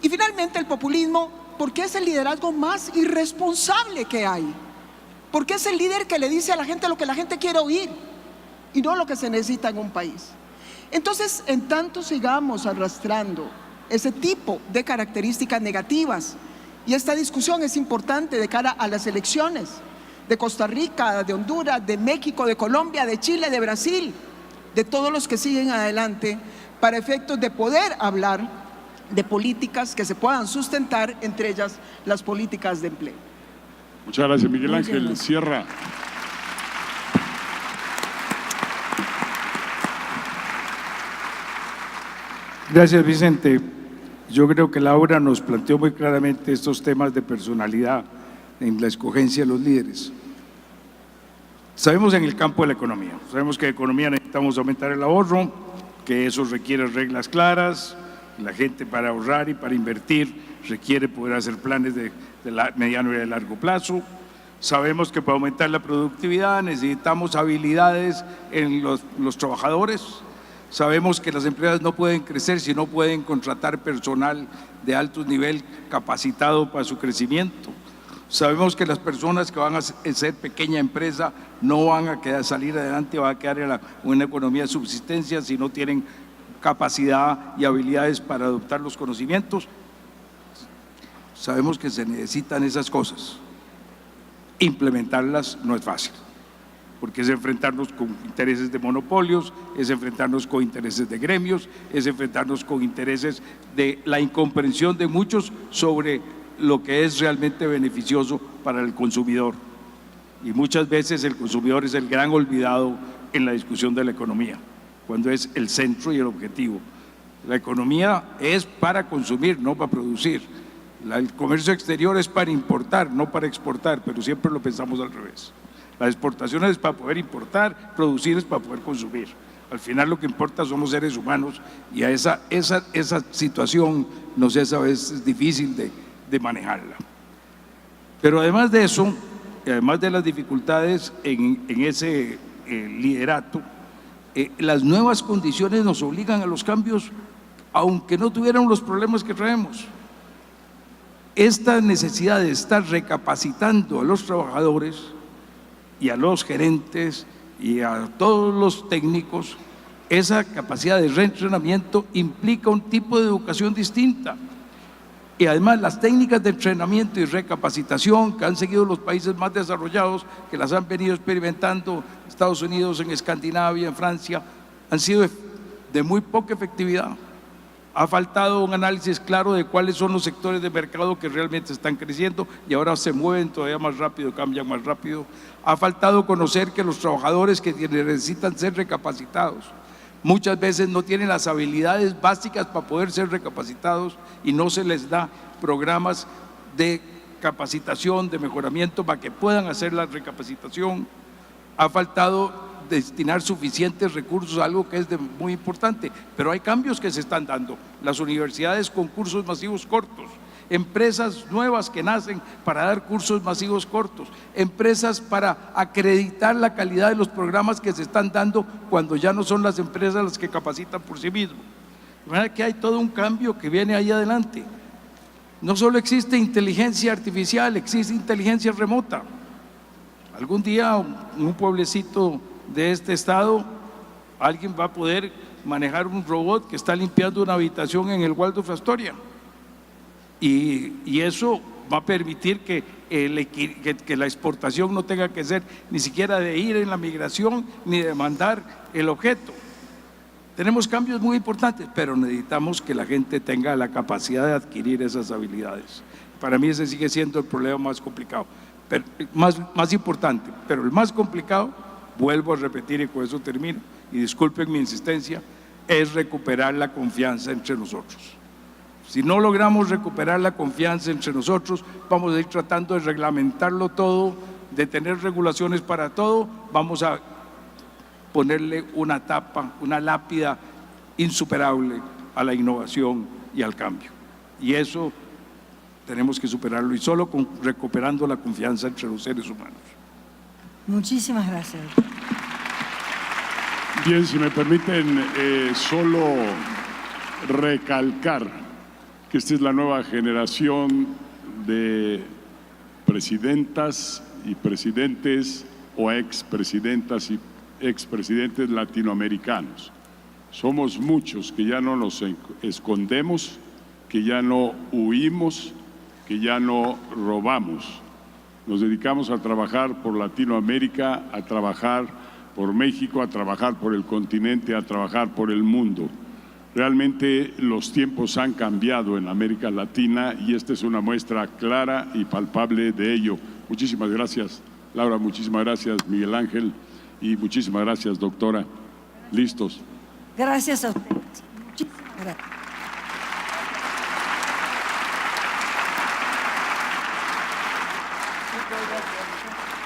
Y finalmente el populismo, porque es el liderazgo más irresponsable que hay, porque es el líder que le dice a la gente lo que la gente quiere oír y no lo que se necesita en un país. Entonces, en tanto sigamos arrastrando ese tipo de características negativas, y esta discusión es importante de cara a las elecciones de Costa Rica, de Honduras, de México, de Colombia, de Chile, de Brasil, de todos los que siguen adelante, para efectos de poder hablar de políticas que se puedan sustentar, entre ellas las políticas de empleo. Muchas gracias, Miguel Ángel. Sierra. Gracias, Vicente. Yo creo que Laura nos planteó muy claramente estos temas de personalidad en la escogencia de los líderes. Sabemos en el campo de la economía, sabemos que en economía necesitamos aumentar el ahorro, que eso requiere reglas claras, la gente para ahorrar y para invertir requiere poder hacer planes de mediano y de largo plazo. Sabemos que para aumentar la productividad necesitamos habilidades en los trabajadores. Sabemos que las empresas no pueden crecer si no pueden contratar personal de alto nivel capacitado para su crecimiento. Sabemos que las personas que van a ser pequeña empresa no van a salir adelante, van a quedar en una economía de subsistencia si no tienen capacidad y habilidades para adoptar los conocimientos. Sabemos que se necesitan esas cosas. Implementarlas no es fácil, porque es enfrentarnos con intereses de monopolios, es enfrentarnos con intereses de gremios, es enfrentarnos con intereses de la incomprensión de muchos sobre lo que es realmente beneficioso para el consumidor. Y muchas veces el consumidor es el gran olvidado en la discusión de la economía, cuando es el centro y el objetivo. La economía es para consumir, no para producir. El comercio exterior es para importar, no para exportar, pero siempre lo pensamos al revés. La exportación es para poder importar, producir es para poder consumir. Al final lo que importa son los seres humanos y a esa situación nos es a veces difícil de manejarla. Pero además de eso, además de las dificultades en ese liderato, las nuevas condiciones nos obligan a los cambios, aunque no tuviéramos los problemas que traemos. Esta necesidad de estar recapacitando a los trabajadores y a los gerentes y a todos los técnicos, esa capacidad de reentrenamiento implica un tipo de educación distinta. Y además las técnicas de entrenamiento y recapacitación que han seguido los países más desarrollados, que las han venido experimentando Estados Unidos, en Escandinavia, en Francia, han sido de muy poca efectividad. Ha faltado un análisis claro de cuáles son los sectores de mercado que realmente están creciendo y ahora se mueven todavía más rápido, cambian más rápido. Ha faltado conocer que los trabajadores que necesitan ser recapacitados muchas veces no tienen las habilidades básicas para poder ser recapacitados y no se les da programas de capacitación, de mejoramiento para que puedan hacer la recapacitación. Ha faltado destinar suficientes recursos, algo que es muy importante, pero hay cambios que se están dando. Las universidades con cursos masivos cortos, empresas nuevas que nacen para dar cursos masivos cortos, empresas para acreditar la calidad de los programas que se están dando cuando ya no son las empresas las que capacitan por sí mismos. De manera que hay todo un cambio que viene ahí adelante. No solo existe inteligencia artificial, existe inteligencia remota. Algún día en un pueblecito de este estado alguien va a poder manejar un robot que está limpiando una habitación en el Waldorf Astoria y eso va a permitir que la exportación no tenga que ser ni siquiera de ir en la migración ni de mandar el objeto. Tenemos cambios muy importantes, pero necesitamos que la gente tenga la capacidad de adquirir esas habilidades. Para mí ese sigue siendo el problema más complicado, pero más importante, pero el más complicado, vuelvo a repetir y con eso termino, y disculpen mi insistencia, es recuperar la confianza entre nosotros. Si no logramos recuperar la confianza entre nosotros, vamos a ir tratando de reglamentarlo todo, de tener regulaciones para todo, vamos a ponerle una tapa, una lápida insuperable a la innovación y al cambio. Y eso tenemos que superarlo, y solo recuperando la confianza entre los seres humanos. Muchísimas gracias. Bien, si me permiten solo recalcar que esta es la nueva generación de presidentas y presidentes o expresidentas y expresidentes latinoamericanos. Somos muchos que ya no nos escondemos, que ya no huimos, que ya no robamos. Nos dedicamos a trabajar por Latinoamérica, a trabajar por México, a trabajar por el continente, a trabajar por el mundo. Realmente los tiempos han cambiado en América Latina y esta es una muestra clara y palpable de ello. Muchísimas gracias, Laura, muchísimas gracias, Miguel Ángel, y muchísimas gracias, doctora. ¿Listos? Gracias a ustedes. Muchísimas gracias. Muchas gracias.